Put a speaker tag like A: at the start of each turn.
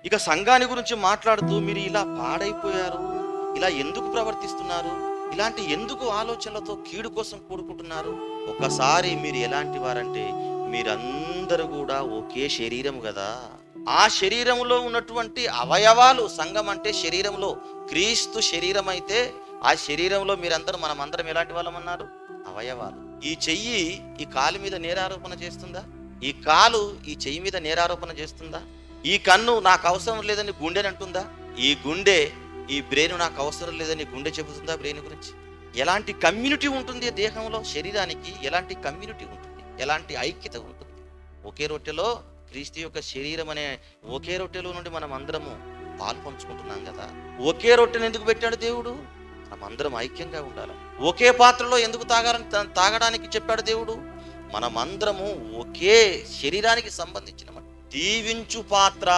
A: ఇక సంఘాన్ని గురించి మాట్లాడుతూ మీరు ఇలా పాడైపోయారు, ఇలా ఎందుకు ప్రవర్తిస్తున్నారు, ఇలాంటి ఎందుకు ఆలోచనలతో కీడు కోసం కూడుకుంటున్నారు. ఒక్కసారి మీరు ఎలాంటి వారంటే మీరందరూ కూడా ఒకే శరీరం కదా. ఆ శరీరంలో ఉన్నటువంటి అవయవాలు, సంఘం అంటే శరీరంలో క్రీస్తు శరీరం అయితే ఆ శరీరంలో మీరందరూ, మనమందరం ఎలాంటి వాళ్ళం అన్నారు? అవయవాలు. ఈ చెయ్యి ఈ కాలు మీద నేరారోపణ చేస్తుందా? ఈ కాలు ఈ చెయ్యి మీద నేరారోపణ చేస్తుందా? ఈ కన్ను నాకు అవసరం లేదని గుండెని అంటుందా? ఈ గుండె, ఈ బ్రెయిన్ నాకు అవసరం లేదని గుండె చెబుతుందా బ్రెయిన్ గురించి? ఎలాంటి కమ్యూనిటీ ఉంటుంది దేహంలో, శరీరానికి ఎలాంటి కమ్యూనిటీ ఉంటుంది, ఎలాంటి ఐక్యత ఉంటుంది? ఒకే రొట్టెలో క్రీస్తు యొక్క శరీరం అనే ఒకే రొట్టెలో నుండి మనం అందరము పాలు పంచుకుంటున్నాం కదా. ఒకే రొట్టెను ఎందుకు పెట్టాడు దేవుడు? మనం అందరం ఐక్యంగా ఉండాలి. ఒకే పాత్రలో ఎందుకు తాగడానికి చెప్పాడు దేవుడు? మనమందరము ఒకే శరీరానికి సంబంధించిన దీవించు పాత్ర.